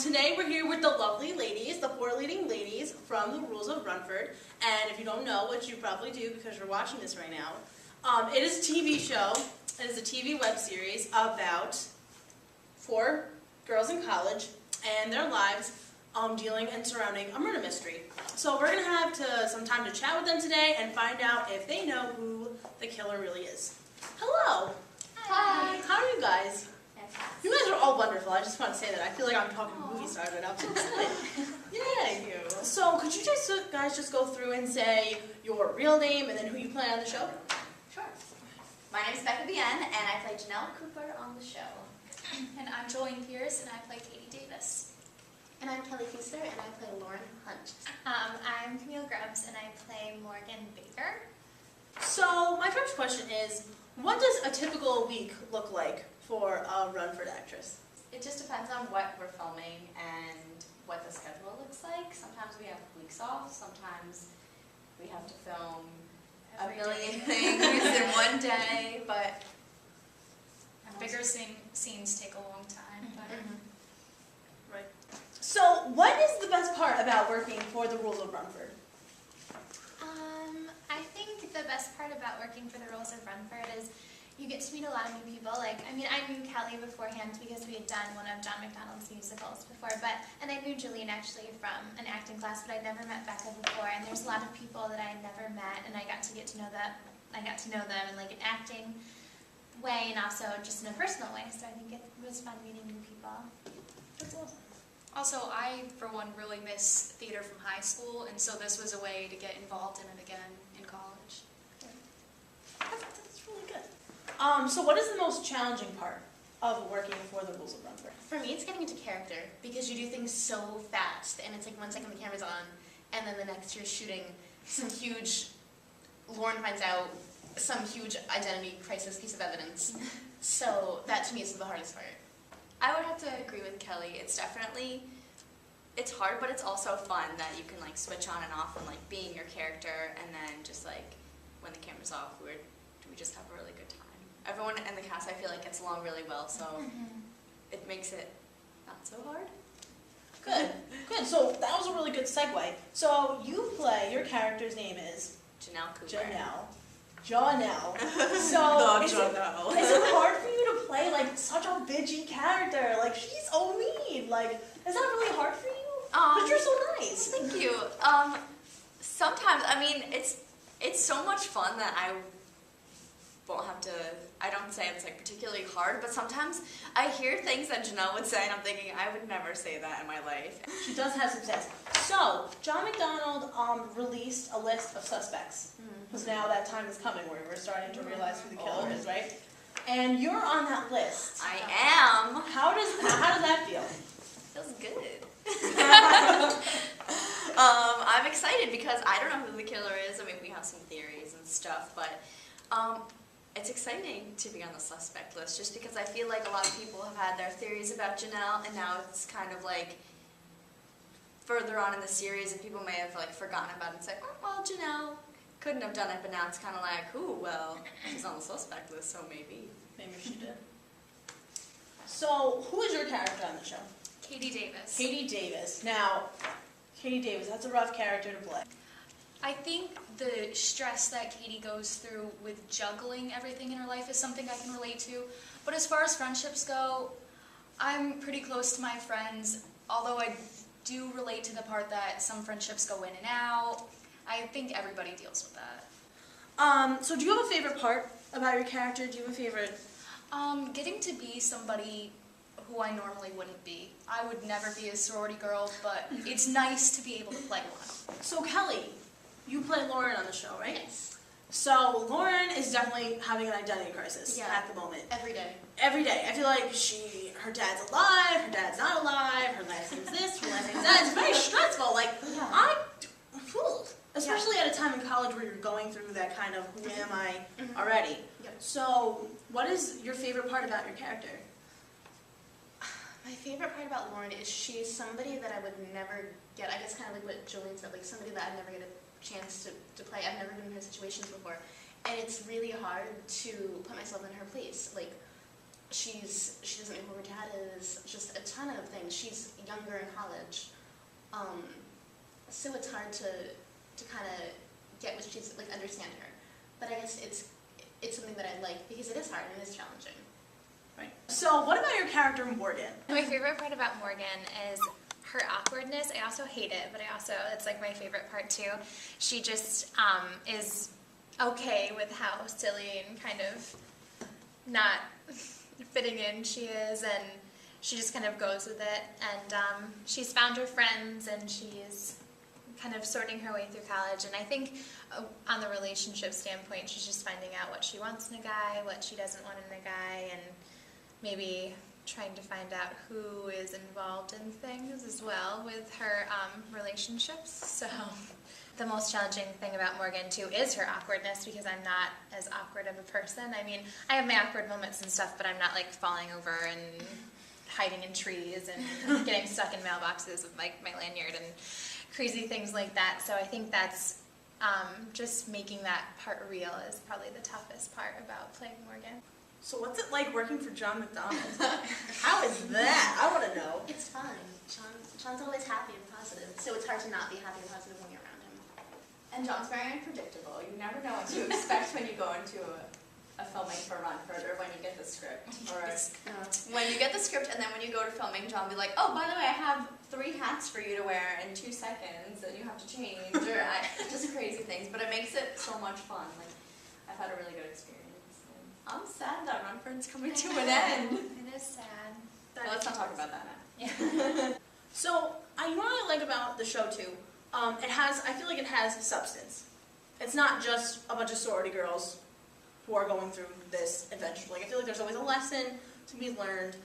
Today we're here with the lovely ladies, the 4 leading ladies from the Rules of Runford. And if you don't know, which you probably do because you're watching this right now, it is a TV show. It is a TV web series about 4 girls in college and their lives dealing and surrounding a murder mystery. So we're going to have some time to chat with them today and find out if they know who the killer really is. Hello. Hi. How are you guys? You guys are all wonderful. I just want to say that. I feel like I'm talking movie stars right now. I'm so excited. Thank you. So could you guys just go through and say your real name and then who you play on the show? Sure. My name is Becca and I play Jenelle Cooper on the show. And I'm Jolene Pierce, and I play Katie Davis. And I'm Kelly Feaster, and I play Lauren Hunt. I'm Camille Grubbs, and I play Morgan Baker. So my first question is, what does a typical week look like for a Runford actress? It just depends on what we're filming and what the schedule looks like. Sometimes we have weeks off, sometimes we have to film a million things in one day, but Bigger scenes take a long time. But Right. So what is the best part about working for the Rules of Runford? I think the best part about working for the Rules of Runford is you get to meet a lot of new people. I knew Kelly beforehand because we had done one of John McDonough's musicals before, and I knew Jolene actually from an acting class, but I'd never met Becca before, and there's a lot of people that I had never met, and I got to know them in like an acting way and also just in a personal way, so I think it was fun meeting new people. That's awesome. Also, I, for one, really miss theater from high school, and so this was a way to get involved in it again in college. That's really good. So what is the most challenging part of working for the Rules of Runford? For me, it's getting into character, because you do things so fast, and it's like 1 second the camera's on, and then the next you're shooting some huge, Lauren finds out, some huge identity crisis piece of evidence. So that to me is the hardest part. I would have to agree with Kelly. It's hard, but it's also fun that you can like switch on and off and like being your character, and then just like when the camera's off, we just have a really good time. Everyone in the cast, I feel like, gets along really well, so it makes it not so hard. Good, good. So that was a really good segue. So your character's name is? Jenelle Cooper. Janelle. So is it hard for you to play like such a bitchy character? Like she's so mean. Like is that really hard for you? But you're so nice. Thank you. Sometimes, I mean, it's so much fun that I won't have to. I don't say it's like particularly hard, but sometimes I hear things that Jenelle would say, and I'm thinking I would never say that in my life. She does have some sense. So John McDonough released a list of suspects. Because now that time is coming where we're starting to realize who the killer is, right? And you're on that list. I am. How does that feel? Feels good. I'm excited because I don't know who the killer is. I mean, we have some theories and stuff, but it's exciting to be on the suspect list just because I feel like a lot of people have had their theories about Jenelle, and now it's kind of like further on in the series, and people may have like forgotten about it and said, oh, well, Jenelle couldn't have done it, but now it's kind of like, ooh, well, she's on the suspect list, so maybe. Maybe she did. So, who is your character on the show? Katie Davis. Katie Davis. Now, Katie Davis, that's a rough character to play. I think the stress that Katie goes through with juggling everything in her life is something I can relate to. But as far as friendships go, I'm pretty close to my friends, although I do relate to the part that some friendships go in and out. I think everybody deals with that. So do you have a favorite part about your character? Do you have a favorite? Getting to be somebody who I normally wouldn't be. I would never be a sorority girl, but it's nice to be able to play one. So Kelly, you play Lauren on the show, right? Yes. So Lauren is definitely having an identity crisis at the moment. Every day. Every day. I feel like her dad's alive, her dad's not alive, her last name's this, her last name's that. It's very stressful. Especially at a time in college where you're going through that kind of who am I already. Yep. So what is your favorite part about your character? My favorite part about Lauren is she's somebody that I would never get, I guess kind of like what Jolene said, like somebody that I'd never get a chance to play. I've never been in her situations before. And it's really hard to put myself in her place. Like, she doesn't know who her dad is, just a ton of things. She's younger in college. So it's hard to kind of get what she's, like, understand her. But I guess it's something that I like because it is hard and it is challenging. Right. So what about your character, Morgan? My favorite part about Morgan is her awkwardness. I also hate it, but it's like my favorite part too. She just is okay with how silly and kind of not fitting in she is, and she just kind of goes with it. And she's found her friends, and she's kind of sorting her way through college. And I think on the relationship standpoint, she's just finding out what she wants in a guy, what she doesn't want in a guy, and maybe trying to find out who is involved in things as well with her relationships. So the most challenging thing about Morgan too is her awkwardness, because I'm not as awkward of a person. I mean, I have my awkward moments and stuff, but I'm not like falling over and hiding in trees and getting stuck in mailboxes with my lanyard and crazy things like that. So I think that's just making that part real is probably the toughest part about playing Morgan. So what's it like working for John McDonough? How is that? I want to know. It's fun. John's always happy and positive, so it's hard to not be happy and positive when you're around him. And John's very unpredictable. You never know what to expect when you go into a filming for Runford, or when you get the script. Or when you get the script and then when you go to filming, John will be like, oh, by the way, I have 3 hats for you to wear in 2 seconds and you have to change. Or just crazy things. But it makes it so much fun. Like, I've had a really good experience. I'm sad that Runford's coming to an end. It is sad. Well, let's not talk about that now. Yeah. So, you know what I like about the show too? I feel like it has substance. It's not just a bunch of sorority girls who are going through this adventure. Like, I feel like there's always a lesson to be learned,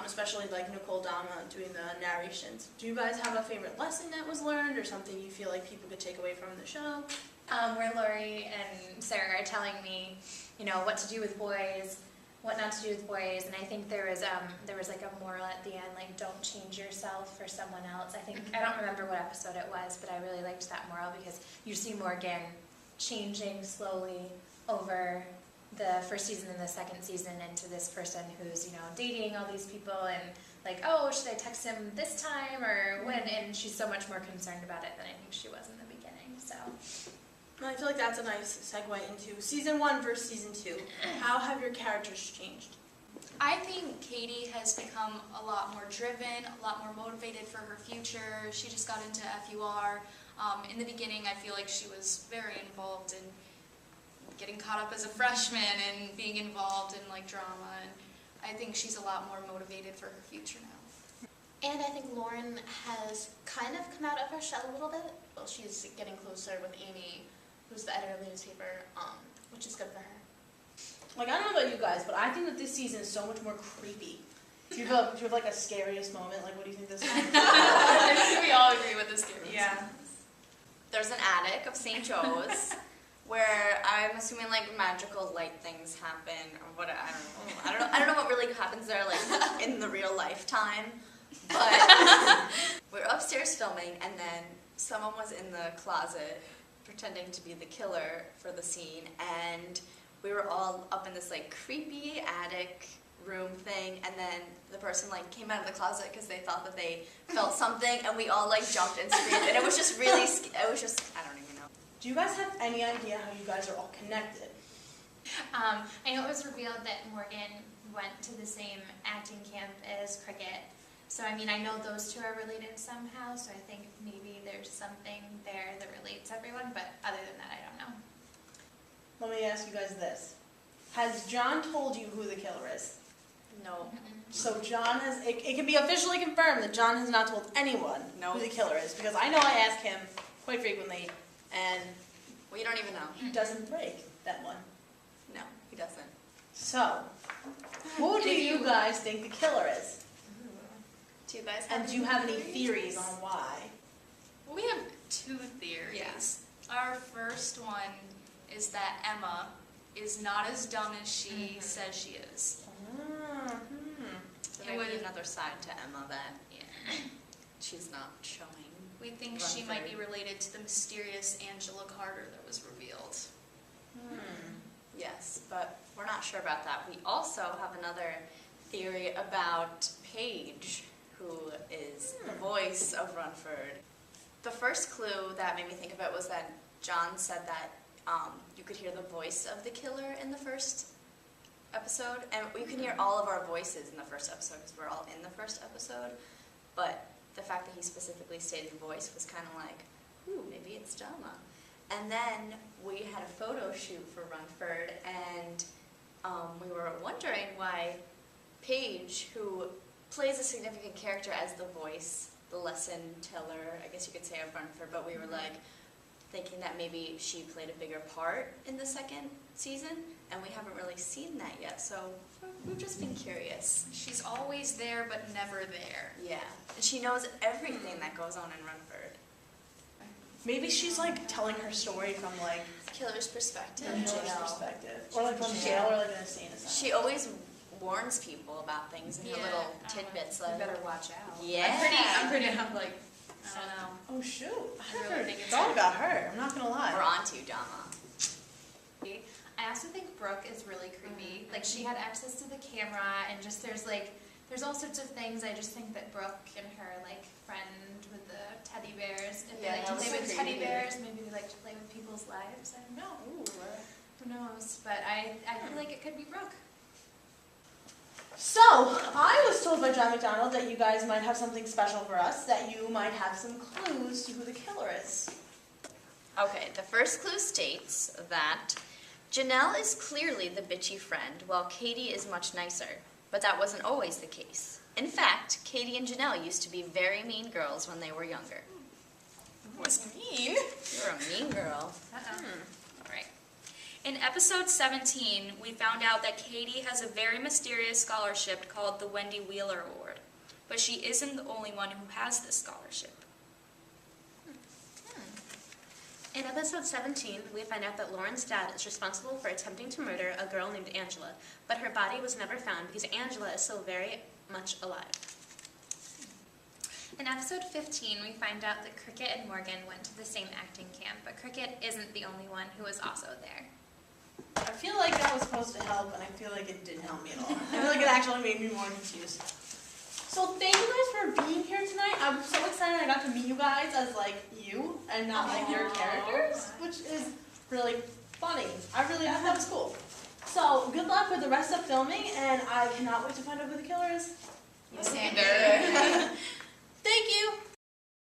especially like Nicole Dama doing the narrations. Do you guys have a favorite lesson that was learned, or something you feel like people could take away from the show? Where Lori and Sarah are telling me, you know, what to do with boys, what not to do with boys, and I think there was like a moral at the end, like, don't change yourself for someone else. I don't remember what episode it was, but I really liked that moral, because you see Morgan changing slowly over the first season and the second season into this person who's, you know, dating all these people and like, oh, should I text him this time or when? And she's so much more concerned about it than I think she was in the beginning. So I feel like that's a nice segue into season 1 versus season 2. How have your characters changed? I think Katie has become a lot more driven, a lot more motivated for her future. She just got into FUR. In the beginning, I feel like she was very involved in getting caught up as a freshman and being involved in like drama, and I think she's a lot more motivated for her future now. And I think Lauren has kind of come out of her shell a little bit. Well, she's getting closer with Amy, who's the editor of the newspaper, which is good for her. Like, I don't know about you guys, but I think that this season is so much more creepy. Do you have like a scariest moment? Like, what do you think this is? I think we all agree with this theory. Yeah. There's an attic of St. Joe's where I'm assuming like magical light things happen, or what, I don't know what really happens there, like in the real lifetime. But we're upstairs filming, and then someone was in the closet pretending to be the killer for the scene, and we were all up in this like creepy attic room thing, and then the person like came out of the closet because they thought that they felt something, and we all like jumped and screamed, and it was just really, it was just, I don't even know. Do you guys have any idea how you guys are all connected? I know it was revealed that Morgan went to the same acting camp as Cricket. So, I mean, I know those two are related somehow, so I think maybe there's something there that relates everyone, but other than that, I don't know. Let me ask you guys this. Has John told you who the killer is? No. So John has, it can be officially confirmed that John has not told anyone who the killer is, because I know I ask him quite frequently, and Well, you don't even know. he doesn't break that one. No, he doesn't. So, who do you guys think the killer is? Do you guys have And do you have any theories on why? Well, we have 2 theories. Our first one is that Emma is not as dumb as she says she is. So there would be another side to Emma that she's not showing. We think she might be related to the mysterious Angela Carter that was revealed. Yes, but we're not sure about that. We also have another theory about Paige, who is the voice of Runford. The first clue that made me think of it was that John said that you could hear the voice of the killer in the first episode, and you can hear all of our voices in the first episode because we're all in the first episode, but the fact that he specifically stated voice was kind of like, ooh, maybe it's Dama. And then we had a photo shoot for Runford, and we were wondering why Paige, who plays a significant character as the voice, the lesson teller, I guess you could say, of Runford, but we were like thinking that maybe she played a bigger part in the second season, and we haven't really seen that yet, so we've just been curious. She's always there, but never there. Yeah, and she knows everything that goes on in Runford. Maybe she's like telling her story from like Killer's perspective. the killer's Jenelle. perspective, or like from jail, or like an insane asylum. She always warns people about things in her Yeah. little tidbits. Like, You better watch out. yeah. I'm pretty like, I don't know. Oh shoot! I really never think it's thought her. about her. I'm not gonna lie. We're on to Dama. I also think Brooke is really creepy. Like she had access to the camera, and just there's all sorts of things. I just think that Brooke and her like friend with the teddy bears, if Yeah, they like to that play was with teddy creepy. bears, maybe they like to play with people's lives. I don't know. Who knows? But I feel like it could be Brooke. So, I was told by John McDonough that you guys might have something special for us, that you might have some clues to who the killer is. Okay, the first clue states that Jenelle is clearly the bitchy friend, while Katie is much nicer. But that wasn't always the case. In fact, Katie and Jenelle used to be very mean girls when they were younger. What's mean? You're a mean girl. All right. In episode 17, we found out that Katie has a very mysterious scholarship called the Wendy Wheeler Award. But she isn't the only one who has this scholarship. In episode 17, we find out that Lauren's dad is responsible for attempting to murder a girl named Angela, but her body was never found because Angela is still very much alive. In episode 15, we find out that Cricket and Morgan went to the same acting camp, but Cricket isn't the only one who was also there. I feel like that was supposed to help, and I feel like it didn't help me at all. I feel like it actually made me more confused. So thank you guys for being here tonight. I'm so excited I got to meet you guys as like you and not like your characters, which is really funny. I thought that was cool. So good luck with the rest of filming, and I cannot wait to find out who the killer is. Sander. Thank you.